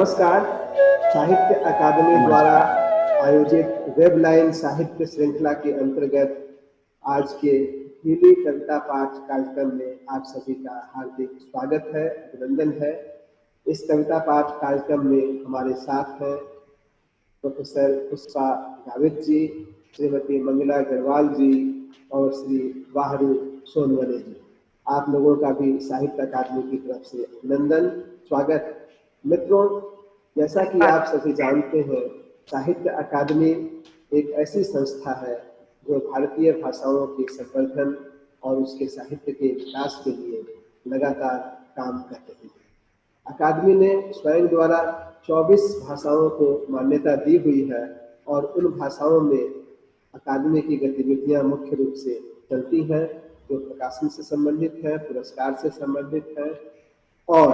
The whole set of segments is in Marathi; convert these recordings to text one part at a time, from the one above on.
नमस्कार। साहित्य अकादमी द्वारा आयोजित वेबलाइन साहित्य श्रृंखला के अंतर्गत आज के हिंदी कविता पाठ कार्यक्रम में आप सभी का हार्दिक स्वागत है, अभिनंदन है। इस कविता पाठ कार्यक्रम में हमारे साथ हैं प्रोफेसर पुष्पा गावित जी, श्रीमती मंगला अग्रवाल जी और श्री वाहरू सोनवने जी। आप लोगों का भी साहित्य अकादमी की तरफ से अभिनंदन, स्वागत। मित्रों, जैसा कि आप सभी जानते हैं, साहित्य अकादमी एक ऐसी संस्था है जो भारतीय भाषाओं के संवर्धन और उसके साहित्य के विकास के लिए लगातार काम कर रही है। अकादमी ने स्वयं द्वारा 24 भाषाओं को मान्यता दी हुई है और उन भाषाओं में अकादमी की गतिविधियां मुख्य रूप से चलती हैं जो प्रकाशन से संबंधित है, पुरस्कार से संबंधित है और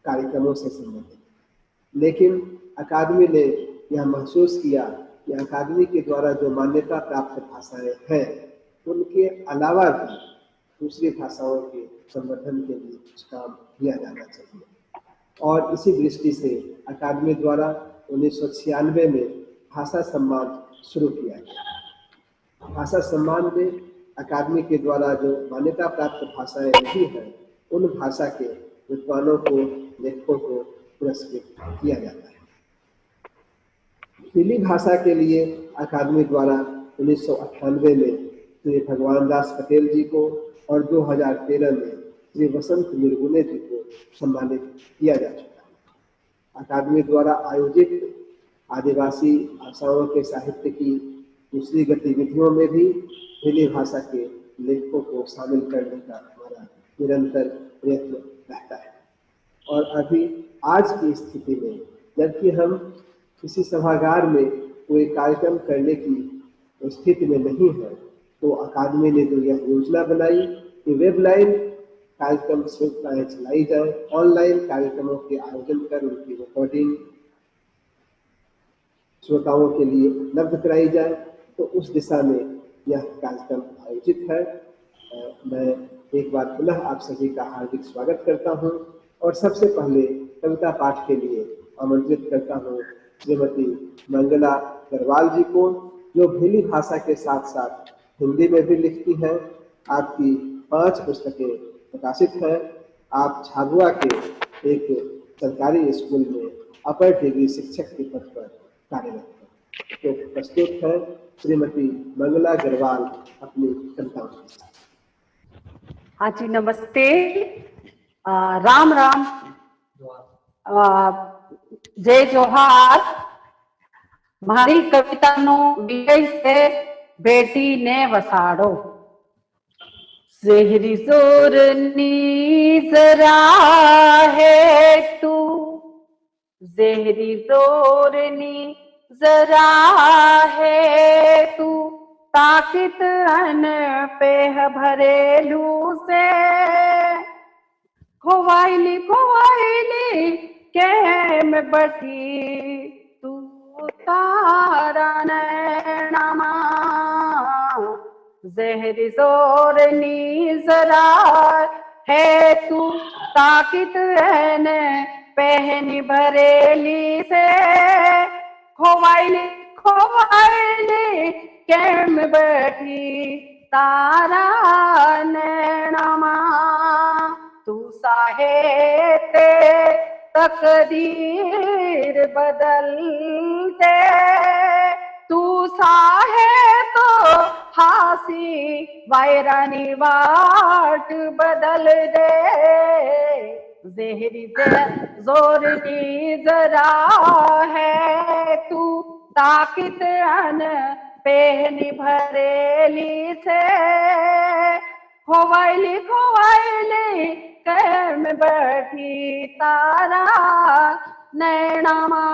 कार्यक्रमों से संबंधित। लेकिन अकादमी ने यह महसूस किया कि अकादमी के द्वारा जो मान्यता प्राप्त भाषाएं हैं उनके अलावा भी दूसरी भाषाओं के संवर्धन के लिए कुछ काम किया जाना चाहिए। और इसी दृष्टि से अकादमी द्वारा 1996 में भाषा सम्मान शुरू किया गया। भाषा सम्मान में अकादमी के द्वारा जो मान्यता प्राप्त भाषाएं रही हैं उन भाषा के विद्वानों को, लेखकों को पुरस्कृत किया जाता है। हिंदी भाषा के लिए अकादमी द्वारा 1998 में श्री भगवान दास पटेल जी को और 2013 में श्री वसंत निर्गुणे जी को सम्मानित किया जा चुका है। अकादमी द्वारा आयोजित आदिवासी भाषाओं के साहित्य की दूसरी गतिविधियों में भी हिंदी भाषा के लेखकों को शामिल करने का हमारा निरंतर प्रयत्न रहता है। और अभी आज की स्थिति में जबकि हम किसी सभागार में कोई कार्यक्रम करने की स्थिति में नहीं है, तो अकादमी ने जो यह योजना बनाई कि वेबलाइन कार्यक्रम श्रृंखलाएं चलाई जाए, ऑनलाइन कार्यक्रमों के आयोजन कर उनकी रिकॉर्डिंग श्रोताओं के लिए उपलब्ध कराई जाए, तो उस दिशा में यह कार्यक्रम आयोजित है। मैं एक बार पुनः आप सभी का हार्दिक स्वागत करता हूं और सबसे पहले कविता पाठ के लिए आमंत्रित करता हूं श्रीमती मंगला अग्रवाल जी को, जो भीली भाषा के साथ साथ हिंदी में भी लिखती हैं। आपकी 5 पुस्तकें प्रकाशित हैं। आप झाबुआ के एक सरकारी स्कूल में अपर डिग्री शिक्षक के पद पर कार्यरत हैं। तो प्रस्तुत है श्रीमती मंगला अग्रवाल अपनी कविताओं के साथ। हाँ जी, नमस्ते, राम राम, जय जोहार। मारी कवितानो विषय से बेटी ने वसाड़ो। ज़हरी ज़ोरनी ज़रा है तू, ज़हरी ज़ोरनी ज़रा है तू, ताकित अन पे भरेलू से। खोवाइली खोवाइली के में बठी तू तारा नैनामा। ज़हरी ज़ोरनी ज़रा है तू, ताकित अन पहनी भरेली से। खोवाइली खोवाइली कैम बैठी तारा नैनामा। तू साहेते तकदीर बदल दे, तू साहे तो हासी वायरानी वाट बदल दे। ज़हरी ज़ोरनी ज़रा है तू, ताकित अन पहनी भरेली से। खोवाइली खोवाइली कैम बैठी तारा नैनामा।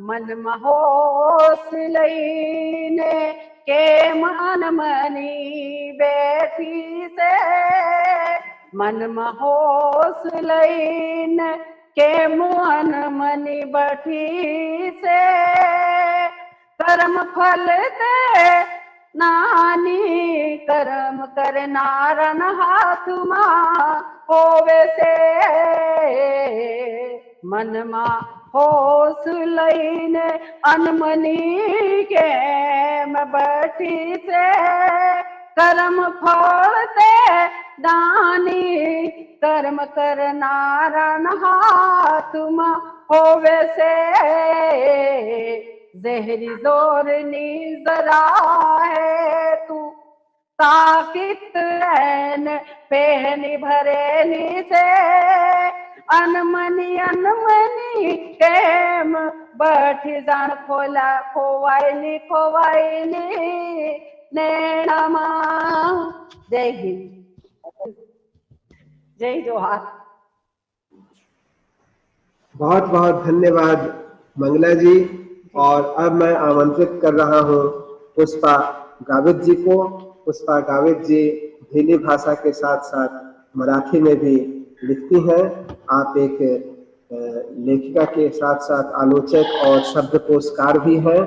मन महोस लईने के मन मनी बैठी से। मन महोस लईने के मन मनी बैठी से। कर्म फल दे नानी कर्म कर नारन हाथ माँ होवे से। મનમાં હોશ લઈને અનમની કેમ બેઠી છે કર્મ ફળ તે દાની કર્મ કરનારા હાથમાં હોવે છે ઝેરી જોરની જરા હે તું ताकित एन पहनी भरेली से अनमनी केम बैठी जान खोला खोवायली खोवायली नैणामा। जय हिंद, जय जोहार। बहुत बहुत धन्यवाद मंगला जी। और अब मैं आमंत्रित कर रहा हूँ पुष्पा गावित जी को। पुष्पा गावित जी भीली भाषा के साथ साथ मराठी में भी लिखती हैं। आप एक लेखिका के साथ साथ आलोचक और शब्दकोशकार भी हैं।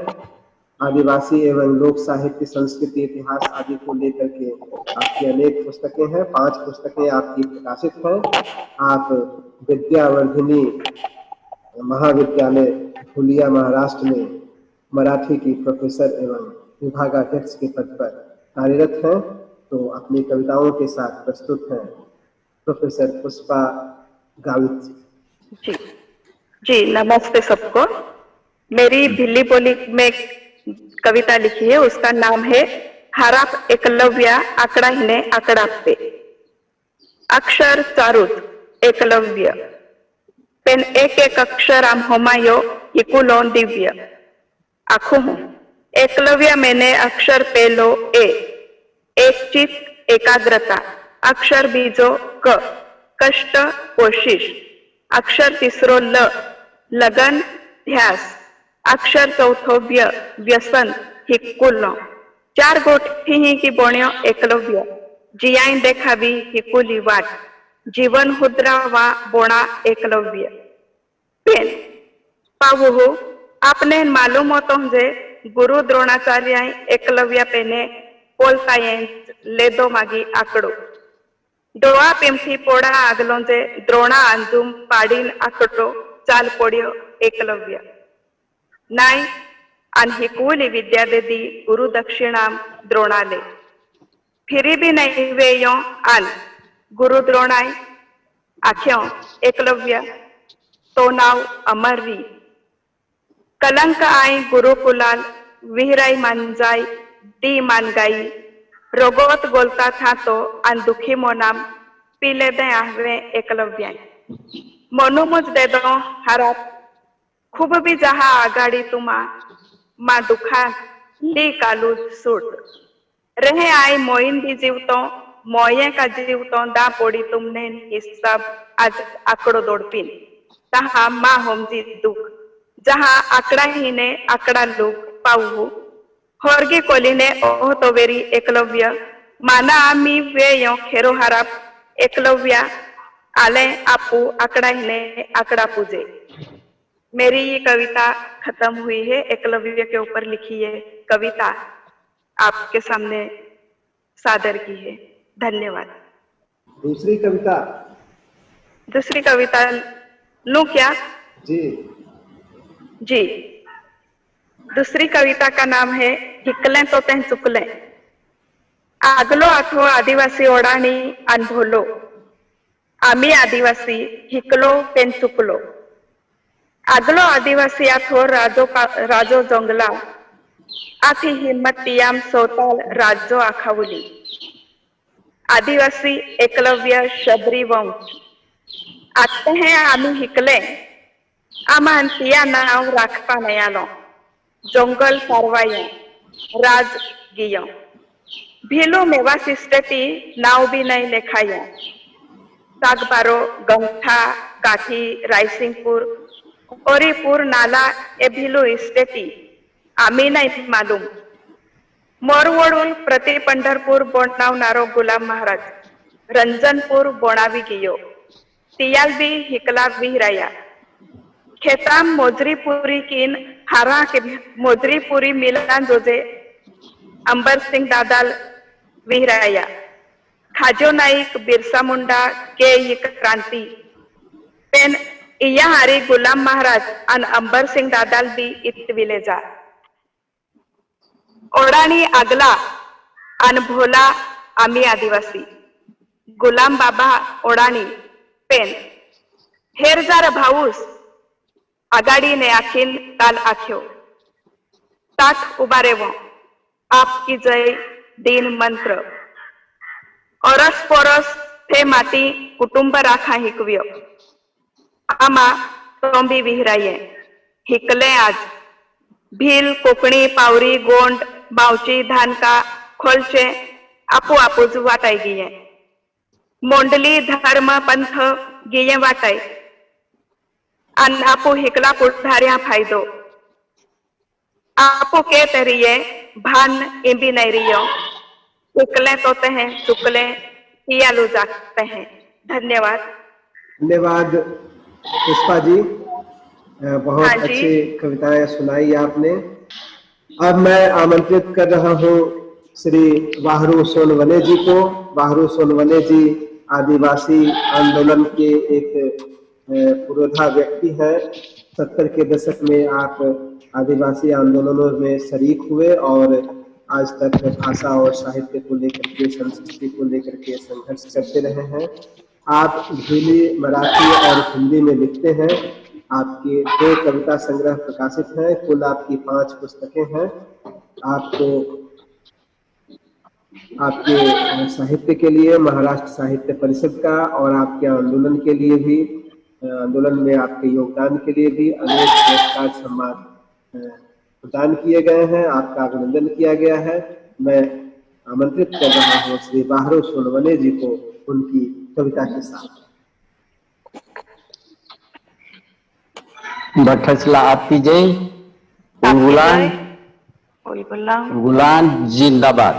आदिवासी एवं लोक साहित्य, संस्कृति, इतिहास आदि को लेकर के आपकी अनेक पुस्तकें हैं। 5 पुस्तकें आपकी प्रकाशित हैं। आप विद्यावर्धिनी महाविद्यालय फुलिया महाराष्ट्र में मराठी की प्रोफेसर एवं विभागाध्यक्ष के पद पर कार्यरत हैं। तो अपनी कविताओं के साथ प्रस्तुत हैं प्रोफेसर पुष्पा गावित जी। जी नमस्ते सबको। मेरी भिल्ली बोली में कविता लिखी है, उसका नाम है हाराप एकलव्या आकड़ा हिने आकड़ा पे। अक्षर चारुत एकलव्य पेन एक एक अक्षर आम होमायो हिकुलो दिव्य आखो हूं एकलव्य मैंने अक्षर पेलो ए एक चित एकाग्रता अक्षर बीजो क कष्ट कोशिश अक्षर तीसरो ल लगन ध्यास अक्षर चौथो व्य व्यसन हिकुलो 4 गोठी ही की बोण्यो एकलव्य जियाई देखावी हिकुली वाट जीवन हुद्रावा बोणा एकलव्य पेन पावु आपने मालूम होतो जे गुरु द्रोणाचार्य एकलव्य पेने बोलता लेदो मागी आकड़ो डोळा पिमथी पोड़ा आगलो जे द्रोणा अंजुम पाडीन आकड़ो चाल पड्यो एकलव्य नाय आन हिकुली विद्या देदी गुरु दक्षिणाम द्रोणाले फिरी भी नहीं वेयो आन गुरु द्रोणाय आख्यो एकलव्य तो नाव अमरवी कलंक आई गुरुकुलाल विहराई मानजाई दी मान गई रोगोत बोलता था तो अन दुखी मोनाम पीले दे आहवे एकलव्य मोनुमुज दे दो हरात खूब भी जहा आगाड़ी तुमा मा दुखा ली कालू सूट रहे आई मोइन भी जीवतो मोये का जीवतो दा पोड़ी तुमने हिसाब आज आकड़ो दौड़पीन तहा मा होमजी दुख जहाँ आकड़ा ही ने आकड़ा लुक पाऊ होरगी कोली ने ओह तो वेरी एकलव्य माना आमी वे यो खेरो हराप एकलव्या आले आपू आकड़ा ही ने आकड़ा पूजे। मेरी ये कविता खत्म हुई है, एकलव्य के ऊपर लिखी है कविता आपके सामने सादर की है। धन्यवाद। दूसरी कविता लूं क्या? जी जी दूसरी कविता का नाम है हिकले तो तें चुकले। आगलो अथो आदिवासी ओडाणी अनभोलो आमी आदिवासी हिकलो पेन चुकलो आगलो आदिवासी अथो राजो जंगला आथी हिम्मतियाम सोताल राजो आखावली आदिवासी एकलव्य शबरी वंश आते हैं आमी हिकले आमान तिया नाव राखपा नयालो जंगल सारवायो राज गियो भीलो मेवा सिस्टेटी नाव भी नहीं लेखायो सागबारो गंठा काठी रायसिंगपुर ओरीपुर नाला ए भीलो इस्टेटी आमी नहीं मालूम मोरवडून प्रति पंढरपूर बोणावनारो गुलाम महाराज रंजनपुर बोणावी गियो तियाल भी हिकला विहराया खेताम मोजरीपुरी कीन हारा के मोजरीपुरी मिलान जोजे अंबर सिंह दादाल विहराया खाजो नाइक बिरसा मुंडा के ये क्रांति पेन इया हारी गुलाम महाराज आणि अंबर सिंग दादाल बी इतविले जा. ओढाणी आगला आणि भोला आम्ही आदिवासी. गुलाम बाबा ओढाणी पेन हेरजार भाऊस आघाडीने आखीन काल आख्यो. ताट उभारेवो आपकी जय दिन मंत्र. औरस पोरस थे माती कुटुंब राखा हिकव्यो. आमा तोंबी विहराये हिकले आज. भील कोकणी पावरी गोंड बावची धानका खोलचे आपू आपूज वाटाय गिये. मोंडली धर्म पंथ गिये वाटाय आणि आपू हिकला पुढाऱ्या फायदो. आपू के तरिये भान इम्बी नहीं रियो. चुकले तो हैं चुकले हियालू जाते हैं. धन्यवाद. धन्यवाद पुष्पा जी, बहुत हाँ जी। अच्छी कविताएं सुनाई आपने। अब मैं आमंत्रित कर रहा हूँ श्री वाहरू सोनवने जी को। वाहरू सोनवने जी आदिवासी आंदोलन के एक पुरोधा व्यक्ति है। 70 के दशक में आप आदिवासी आंदोलनों में शरीक हुए और आज तक भाषा और साहित्य को लेकर के, संस्कृति को लेकर के संघर्ष करते रहे हैं। आप भीली, मराठी और हिंदी में लिखते हैं। आपके 2 कविता संग्रह प्रकाशित हैं। कुल आपकी 5 पुस्तकें हैं। आपको आपके साहित्य के लिए महाराष्ट्र साहित्य परिषद का और आपके आंदोलन के लिए भी, आंदोलन में आपके योगदान के लिए भी अनेक पुरस्कार सम्मान प्रदान किए गए हैं। आपका अभिनंदन किया गया है। मैं आमंत्रित कर रहा हूँ श्री वाहरू सोनवने जी को उनकी कविता के साथ। बठसला आपकी जय। गुलान जिंदाबाद.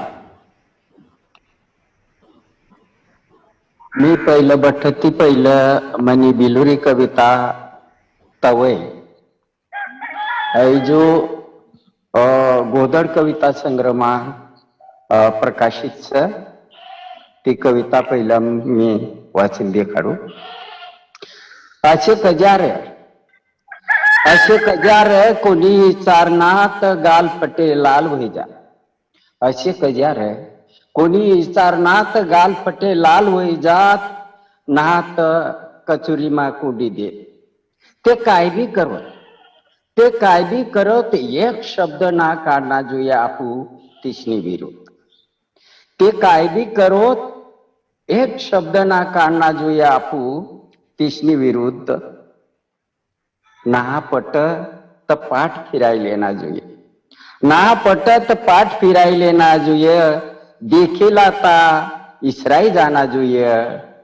मी पहिलं बठ्ठती पहिलं मनी बिलुरी कविता तवय जो गोदड कविता संग्रमा प्रकाशित ती कविता पहिला मी वाचून देखाडू. असे कजार कोणी चारनात गाल फटे लाल होई जा. असे कजार कोणी चारनात गाल फटे लाल होई जात. नात कचुरी मा कुडी दे. ते काय भी करो, ते काय भी करो, ते एक शब्द ना काढना જોઈએ આપું तिसनी विरोध. ते काय भी करो, एक शब्द ना काढना જોઈએ આપું तिसनी विरुद्ध. ना पट त पाठ फिराई लेना જોઈએ. ना पट त पाठ फिराई लेना જોઈએ. देखेला ता इसराई जाना જોઈએ.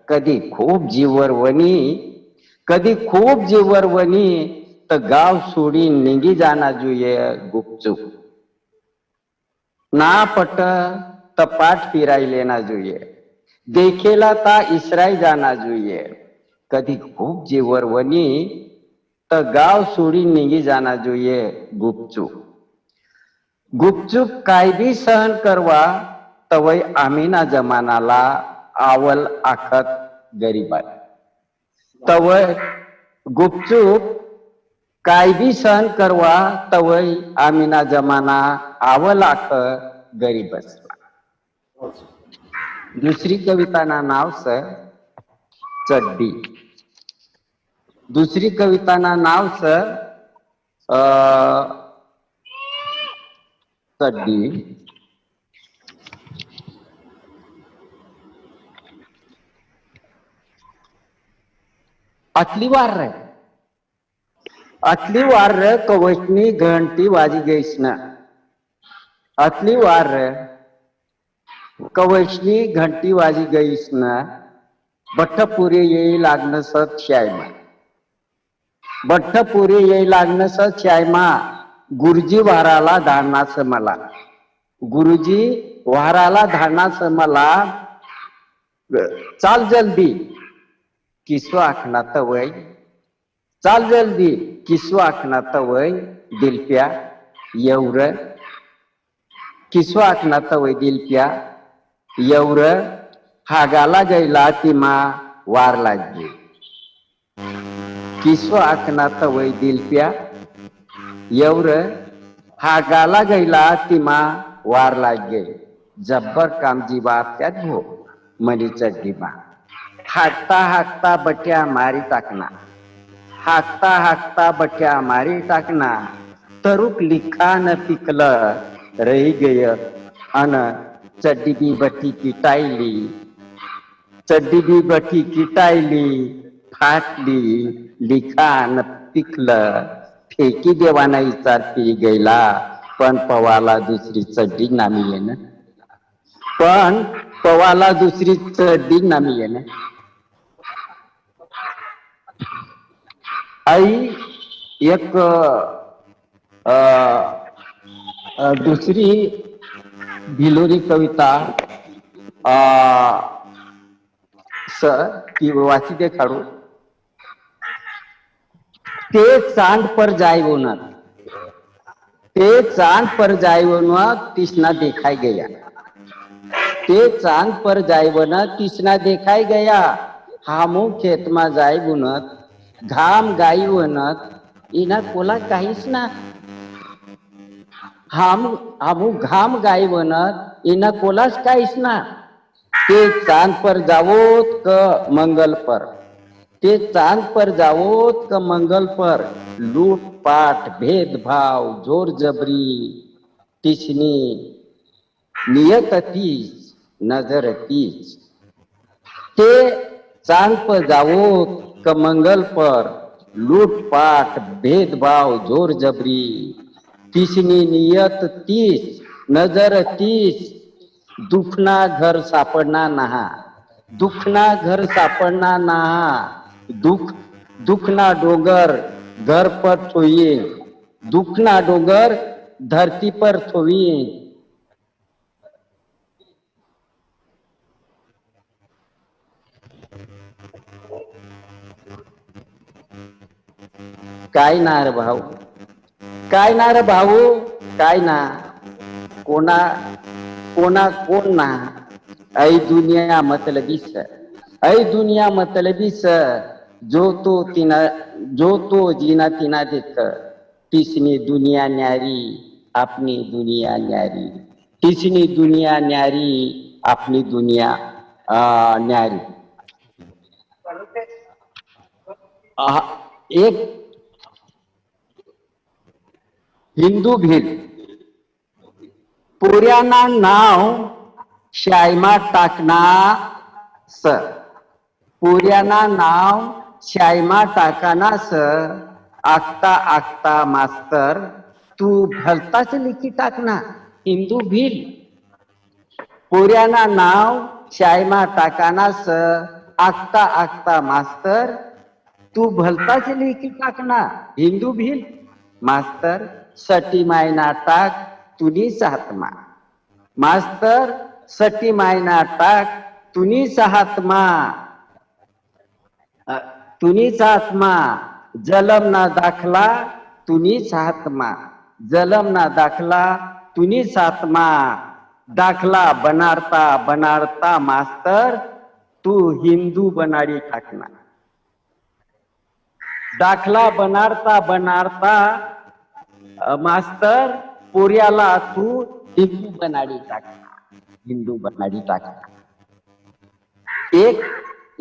कधी खूप जीवर वनी, कधी खूप जीवर वनी त गाव सोडी निघी जाना જોઈએ गुपचूप. ना पट त पाठ फिराई लेना જોઈએ. देखेला ता इसराई जाना જોઈએ. कधी खूप जीवर वनी त गाव सोडी निघी जाना જોઈએ गुपचूप. गुपचूप काय भी सहन करवा तवय आमीना जमानाला आवल आखत गरीबात. तवय गुपचूप काय भी सहन करवा तवय आमीना जमाना आवल आख गरीबस. दुसरी कविता ना नाव स चड्डी. दुसरी कविता ना नाव स चड्डी. अतली वार कवचनी घंटी वाजी गईस ना. अतली वार कवचनी घंटी वाजी गईस ना. बठ्ठपुरे येई लागण सत शायमा. बठ्ठपुरे येई लागण सत शायमा. गुरुजी वाराला धाडणास मला. गुरुजी वाराला धाडणास मला. चाल जल्दी किस्वा आखना तवय. चाल जल्दी किस्वा आखना तवय दिलप्या एवढ. किस्वा आखना तवय दिलप्या एवढ. हागाला गैला तिमा वार लागली. किसो आखनात वय दिलप्या एवर हा गाला गैला तिमा वार लाग गई जब्बर कामजी बात क्या हो मनी चड्डीमा हाकता हाकता बट्या मारी टाकना हाकता हाकता बट्या मारी टाकना तरुक लिखा न पिकलं रही गय अन चड्डी बी बट्टी किटायली चड्डी बी बट्टी किटायली फाटली लिखाण पिकलं फेकी देवाना विचार पी गेला पण पवाला दुसरी चड्डी नामी येणं पण पवाला दुसरी चड्डी नामी येणं आई एक दुसरी भिलोरी कविता की वाची दे काढू ते चांद पर जाइयो न ते चांद पर जाइयो न तिसना देखाई गया ते चांद पर जाइयो न तिसना देखाई गया हामू खेत में जाइयो न घाम गाइयो न इना कोला काहीच ना हमू घाम गाइयो न इना कोलाच काहीच ना ते चांद पर जावोत क मंगल पर ते चांद पर जावोत क मंगल पर लूट पाट भेदभाव जोर जबरी तिसनी नियत तीच नजर तीच ते चांद पर जावोत क मंगल पर लूट पाट भेदभाव जोर जबरी तिसनी नियत तीच नजर तीच दुखना घर सापडना नहा दुखना घर सापडना नहा दुखना डोंगर घर पर थोइए दुखना डोंगर धरती पर थोइए काय ना रे भाऊ काय ना रे भाऊ काय ना कोणा कोणा कोण ना ऐ दुनिया मतलबी स ऐ दुनिया मतलबी स जो तो जीना तिना देख तिसनी दुनिया न्यारी अपनी दुनिया न्यारी तिसनी दुनिया न्यारी अपनी दुनिया न्यारी एक हिंदू भील पोऱ्यांना नाव शायमा टाकना स पोऱ्यांना नाव शायमा टाकाना स आखता आखता मास्तर तू भलताच लिखी टाकना हिंदू भील पोऱ्यांना नाव शायमा टाकाना स आखता आखता मास्तर तू भलताच लिखी टाकना हिंदू भील मास्तर सटी मायना टाक तुनीच हातमा मास्तर सटी मायना टाक तुनीच हातमा तुनीच हातमा जलम ना दाखला तुनीच हातमा जलम ना दाखला तुनीच हातमा दाखला बनारता बनारता मास्तर तू हिंदू बनाडी टाकना दाखला बनारता बनारता मास्तर पोऱ्याला तू हिंदू बनाडी टाकना हिंदू बनाडी टाकना एक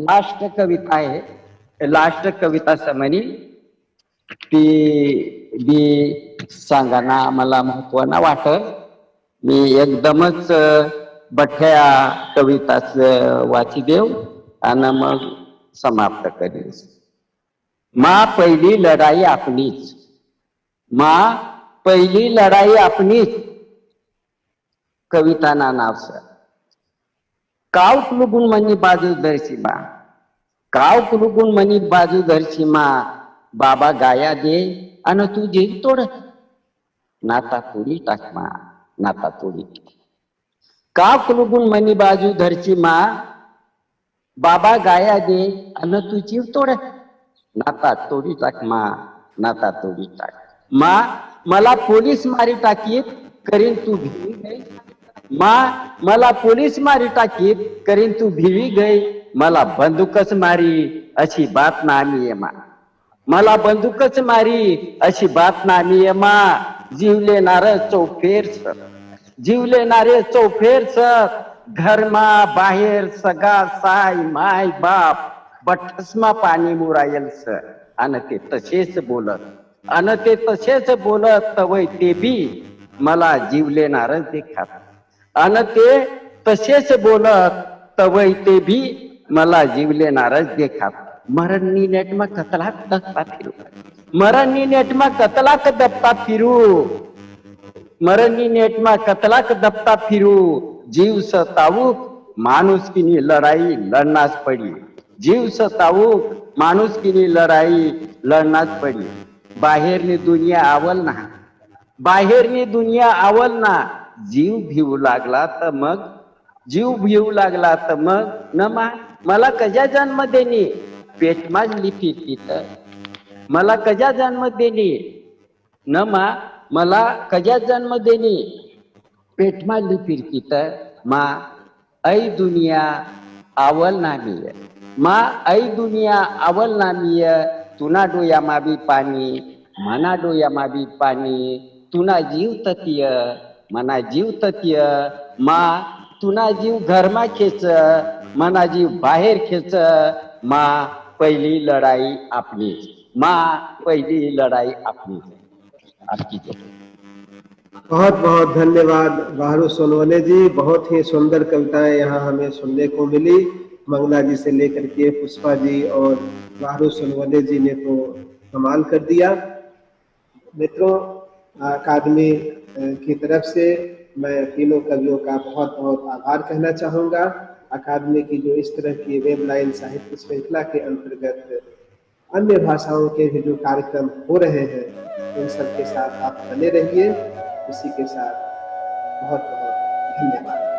लास्ट कविता आहे लास्ट कविता समनी ती बी सांगाना मला महत्वाना वाटत मी एकदमच बठ्या कविताच वाची देव आणि मग समाप्त करेन माँ पहिली लढाई आपलीच माँ पहिली लढाई आपलीच कविताना नाव सर काव कुलुगुण मनी बाजू धरशी मा काव कुलुगुण मनी बाजू धरशी मा बाबा गाया दे अन तू जेल तोड नाता तोडी टाक मा नाता तोडी काव कुलुगुण मनी बाजू धरशी मा बाबा गाया दे अन तू जीव तोड नाता तोडी टाक मा नाता तोडी टाक मा मला पोलीस मारी टाकीत करीन तू भिवी गई मा मला पोलीस मारी टाकीत करीन तू भिवी गई मला बंदूकच मारी अशी बात नामी आहे मा मला बंदूकच मारी अशी बात नामी मा जीवलेनार चौफेरच जीवलेणारे चौफेरच घरमा बाहेर सगा साय माय बाप बठसमा पाणी मुरायल सर अन ते तसेच बोलत तवय ते बी मला जीवलेणारच देखात अन ते तसेच बोलत तवय ते भी मला जीवलेणारच देखात मरणनी नेटमा कतलाक दप्पा फिरू मरणनी नेटमा कतलाक दप्पा फिरू मरणनी नेटमा कतलाक दप्पा फिरू जीव सतावूक माणुसकीनी लढाई लढनाच पडी जीव सतावूक माणुसकीनी लढाई लढनाच पडी बाहेरनी दुनिया आवल ना जीव भिवू लागला तर मग नमा मला कजा जन्म देणी पेटमाच लिपी तिथं मला कजा जन्म देणी नमा मला कजा जन्म देणी पेटमा लिपी तिथं मा ऐ दुनिया आवल नामीय मा ऐ दुनिया आवल नामीय तुना डोयामा बी पाणी मना डोयामा बी पाणी तुना जीव ततीय मना जीव ततीय मा तुना जीव घरमा खेच मना जीव बाहेर खेच मा पहिली लढाई आपलीच आपकी बहुत बहुत धन्यवाद बाहरू सोनवने जी। बहुत ही सुंदर कविताएं यहाँ हमें सुनने को मिली। मंगला जी से लेकर के पुष्पा जी और बाहरू सोनवने जी ने तो कमाल कर दिया। मित्रों, अकादमी की तरफ से मैं तीनों कवियों का बहुत बहुत आभार कहना चाहूँगा। अकादमी की जो इस तरह की वेबलाइन साहित्य श्रृंखला के अंतर्गत अन्य भाषाओं के भी जो कार्यक्रम हो रहे हैं उन सब के साथ आप बने रहिए। इसी के साथ बहुत बहुत धन्यवाद।